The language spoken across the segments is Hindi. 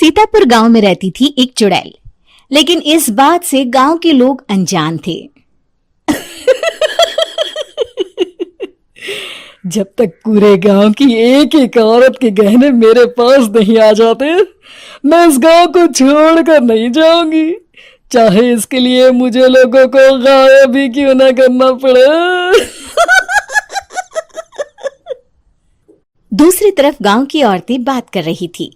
सीतापुर गांव में रहती थी एक चुड़ैल, लेकिन इस बात से गांव के लोग अनजान थे। जब तक पूरे गांव की एक एक औरत के गहने मेरे पास नहीं आ जाते, मैं इस गांव को छोड़कर नहीं जाऊंगी, चाहे इसके लिए मुझे लोगों को गायब भी क्यों ना करना पड़े। दूसरी तरफ गांव की औरतें बात कर रही थी।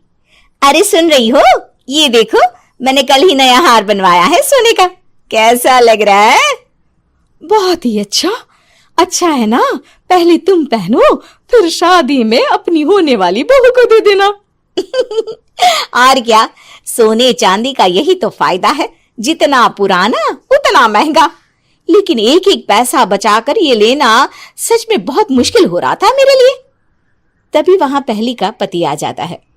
अरे सुन रही हो, ये देखो, मैंने कल ही नया हार बनवाया है सोने का, कैसा लग रहा है? बहुत ही अच्छा है ना। पहले तुम पहनो, फिर शादी में अपनी होने वाली बहू को दे देना। और क्या, सोने चांदी का यही तो फायदा है, जितना पुराना उतना महंगा। लेकिन एक एक पैसा बचाकर ये लेना सच में बहुत मुश्किल हो रहा था मेरे लिए। तभी वहां पहली का पति आ जाता है।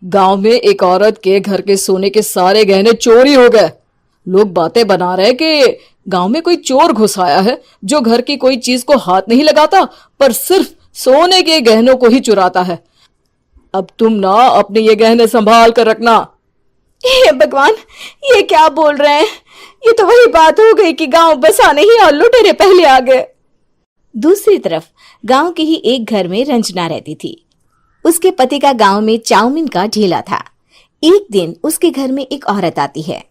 गांव में एक औरत के घर के सोने के सारे गहने चोरी हो गए। लोग बातें बना रहे कि गांव में कोई चोर घुस आया है जो घर की कोई चीज को हाथ नहीं लगाता, पर सिर्फ सोने के गहनों को ही चुराता है। अब तुम ना अपने ये गहने संभाल कर रखना। हे भगवान, ये क्या बोल रहे हैं? ये तो वही बात हो गई कि गांव बसा नहीं और लुटेरे पहले आ गए। दूसरी तरफ गांव के ही एक घर में रंजना रहती थी। उसके पति का गांव में चाउमीन का ठेला था। एक दिन उसके घर में एक औरत आती है।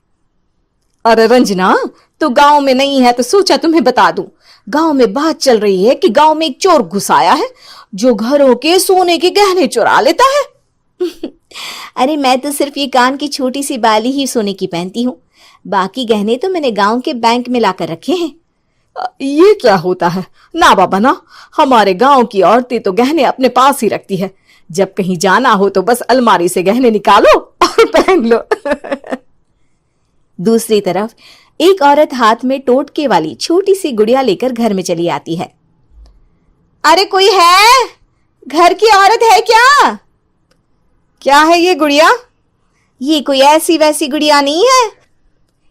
अरे रंजना, तो गांव में नहीं है तो सोचा तुम्हें बता दूं। गांव में बात चल रही है कि गांव में एक चोर घुस आया है जो घरों के सोने के गहने चुरा लेता है। अरे मैं तो सिर्फ ये कान की छोटी सी बाली ही सोने की पहनती हूँ, बाकी गहने तो मैंने गांव के बैंक में लाकर रखे हैं। ये क्या होता है? ना बाबा ना, हमारे गांव की औरतें तो गहने अपने पास ही रखती है। जब कहीं जाना हो तो बस अलमारी से गहने निकालो और पहन लो। दूसरी तरफ एक औरत हाथ में टोटके वाली छोटी सी गुड़िया लेकर घर में चली आती है। अरे कोई है? घर की औरत है क्या? क्या है ये गुड़िया? ये कोई ऐसी वैसी गुड़िया नहीं है,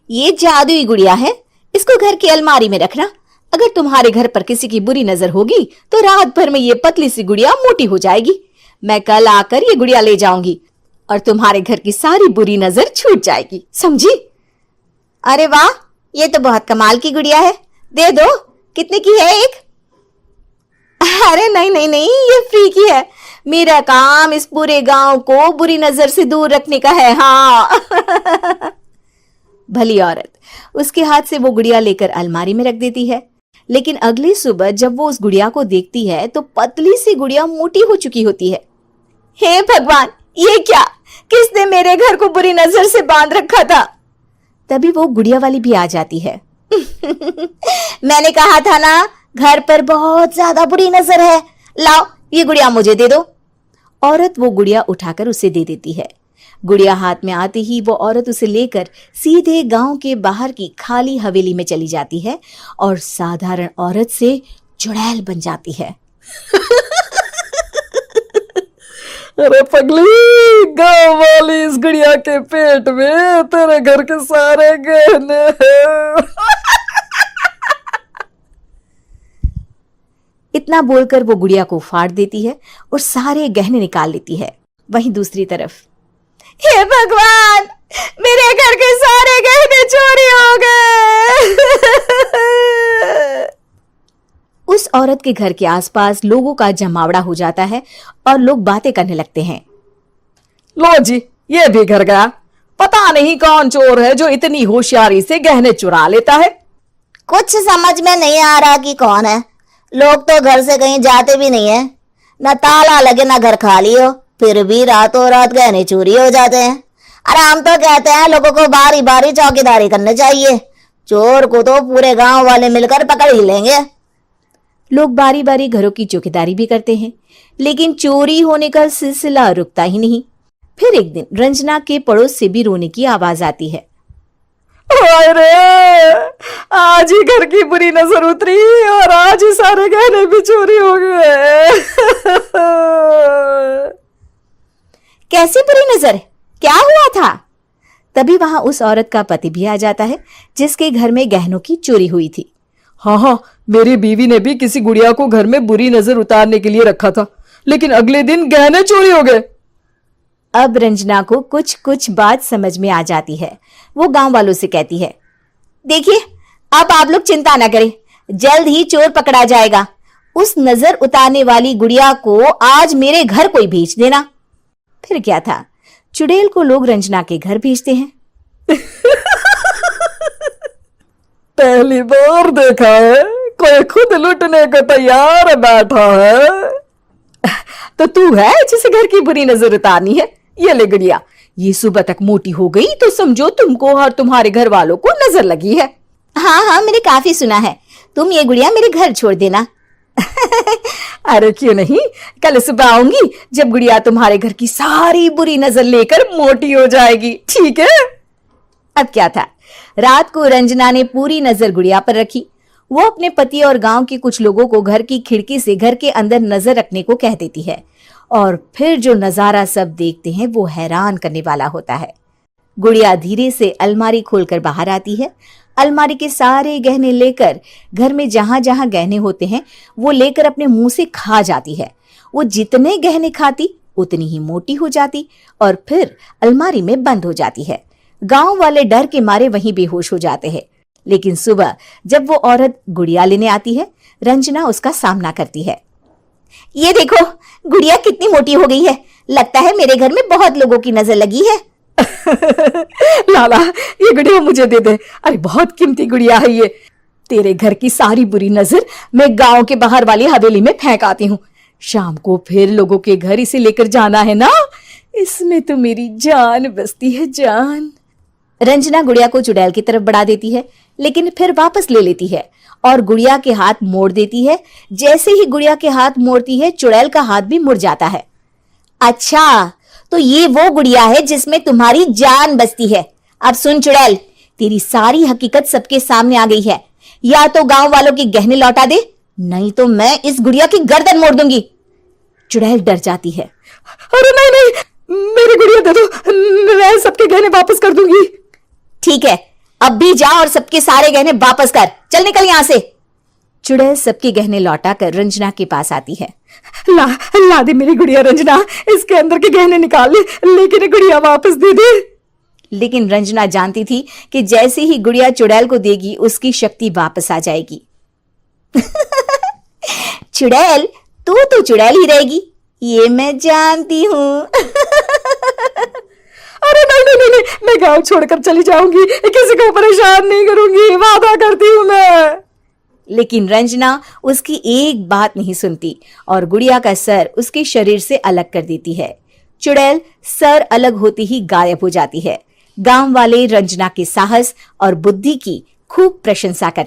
ये जादुई गुड़िया है। इसको घर की अलमारी में रखना। अगर तुम्हारे घर पर किसी की बुरी नजर होगी तो रात भर में ये पतली सी गुड़िया मोटी हो जाएगी। मैं कल आकर ये गुड़िया ले जाऊंगी और तुम्हारे घर की सारी बुरी नजर छूट जाएगी, समझी? अरे वाह, ये तो बहुत कमाल की गुड़िया है, दे दो। कितने की है एक? अरे नहीं नहीं नहीं, ये फ्री की है। मेरा काम इस पूरे गांव को बुरी नजर से दूर रखने का है। हाँ। भली औरत उसके हाथ से वो गुड़िया लेकर अलमारी में रख देती है। लेकिन अगली सुबह जब वो उस गुड़िया को देखती है तो पतली सी गुड़िया मोटी हो चुकी होती है। हे भगवान, ये क्या? किसने मेरे घर को बुरी नजर से बांध रखा था? तभी वो गुड़िया वाली भी आ जाती है। मैंने कहा था ना, घर पर बहुत ज्यादा बुरी नजर है। लाओ, ये गुड़िया मुझे दे दो। औरत वो गुड़िया उठाकर उसे दे देती है। गुड़िया हाथ में आते ही वो औरत उसे लेकर सीधे गांव के बाहर की खाली हवेली में चली जाती है और साधारण औरत से चुड़ैल बन जाती है। अरे पगली, गांव वाली इस गुड़िया के पेट में तेरे घर के सारे गहने हैं। इतना बोलकर वो गुड़िया को फाड़ देती है और सारे गहने निकाल लेती है। वहीं दूसरी तरफ, हे भगवान, मेरे घर के सारे गहने चोरी हो गए। उस औरत के घर के आसपास लोगों का जमावड़ा हो जाता है और लोग बातें करने लगते हैं। लो जी, ये भी घर गया। पता नहीं कौन चोर है जो इतनी होशियारी से गहने चुरा लेता है। कुछ समझ में नहीं आ रहा कि कौन है। लोग तो घर से कहीं जाते भी नहीं है, न ताला लगे न घर खाली हो, फिर भी रातों रात गहने चोरी हो जाते हैं। अरे हम तो कहते हैं लोगों को बारी बारी चौकीदारी करनी चाहिए, चोर को तो पूरे गांव वाले मिलकर पकड़ ही लेंगे। लोग बारी बारी घरों की चौकीदारी भी करते हैं, लेकिन चोरी होने का सिलसिला रुकता ही नहीं। फिर एक दिन रंजना के पड़ोस से भी रोने की आवाज आती है। अरे आज ही घर की बुरी नजर उतरी और आज ही सारे गहने भी चोरी हो गए। कैसी बुरी नजर? क्या हुआ था? तभी वहां उस औरत का पति भी आ जाता है जिसके घर में गहनों की चोरी हुई थी। हाँ, मेरी बीवी ने भी किसी गुड़िया को घर में बुरी नजर उतारने के लिए रखा था, लेकिन अगले दिन गहने चोरी हो गए। अब रंजना को कुछ कुछ बात समझ में आ जाती है। वो गांव वालों से कहती है, देखिए अब आप लोग चिंता ना करें, जल्द ही चोर पकड़ा जाएगा। उस नजर उतारने वाली गुड़िया को आज मेरे घर कोई भेज देना। फिर क्या था, चुड़ैल को लोग रंजना के घर भेजते हैं। पहली बार देखा है कोई खुद लुटने को तैयार बैठा है। तो तू है जिसे घर की बुरी नजर उतारनी है? ये ले गुड़िया, ये सुबह तक मोटी हो गई तो समझो तुमको और तुम्हारे घर वालों को नजर लगी है। हाँ हाँ, मैंने काफी सुना है। तुम ये गुड़िया मेरे घर छोड़ देना। अरे क्यों नहीं, कल सुबह आऊंगी जब गुड़िया तुम्हारे घर की सारी बुरी नजर लेकर मोटी हो जाएगी, ठीक है? अब क्या था, रात को रंजना ने पूरी नजर गुड़िया पर रखी। वो अपने पति और गांव के कुछ लोगों को घर की खिड़की से घर के अंदर नजर रखने को कह देती है, और फिर जो नजारा सब देखते हैं वो हैरान करने वाला होता है। गुड़िया धीरे से अलमारी खोलकर बाहर आती है। अलमारी के सारे गहने लेकर घर में जहां जहां गहने होते हैं वो लेकर अपने मुंह से खा जाती है। वो जितने गहने खाती उतनी ही मोटी हो जाती और फिर अलमारी में बंद हो जाती है। गांव वाले डर के मारे वहीं बेहोश हो जाते हैं। लेकिन सुबह जब वो औरत गुड़िया लेने आती है, रंजना उसका सामना करती है। ये देखो गुड़िया कितनी मोटी हो गई है, लगता है मेरे घर में बहुत लोगों की नजर लगी है। लाला ये गुड़िया मुझे दे दे, अरे बहुत कीमती गुड़िया है ये। तेरे घर की सारी बुरी नजर मैं गांव के बाहर वाली हवेली में फेंक आती हूँ। शाम को फिर लोगों के घर इसे लेकर जाना है ना, इसमें तो मेरी जान बसती है, जान। रंजना गुड़िया को चुड़ैल की तरफ बढ़ा देती है, लेकिन फिर वापस ले लेती है और गुड़िया के हाथ मोड़ देती है। जैसे ही गुड़िया के हाथ मोड़ती है, चुड़ैल का हाथ भी मुड़ जाता है। अच्छा, तो ये वो गुड़िया है जिसमें तुम्हारी जान बसती है। अब सुन चुड़ैल, तेरी सारी हकीकत सबके सामने आ गई है। या तो गांव वालों के गहने लौटा दे, नहीं तो मैं इस गुड़िया की गर्दन मोड़ दूंगी। चुड़ैल डर जाती है। अरे नहीं नहीं, मेरी गुड़िया दे दो, मैं सबके गहने वापस कर दूंगी। ठीक है, अब भी जा और सबके सारे गहने वापस कर। चल निकल यहां से। चुड़ैल सबके गहने लौटाकर रंजना के पास आती है। ला दे मेरी गुड़िया रंजना, इसके अंदर के गहने निकाल ले, लेकिन गुड़िया वापस दे दे। लेकिन रंजना जानती थी कि जैसे ही गुड़िया चुड़ैल को देगी उसकी शक्ति वापस आ जाएगी। चुड़ैल, तू तो चुड़ैल ही रहेगी, ये मैं जानती हूँ। अरे नहीं नहीं नहीं, मैं गांव छोड़कर चली जाऊंगी, किसी को परेशान नहीं करूंगी, वादा करती हूँ मैं। लेकिन रंजना उसकी एक बात नहीं सुनती और गुड़िया का सर उसके शरीर से अलग कर देती है। चुड़ैल सर अलग होते ही गायब हो जाती है। गांव वाले रंजना के साहस और बुद्धि की खूब प्रशंसा करते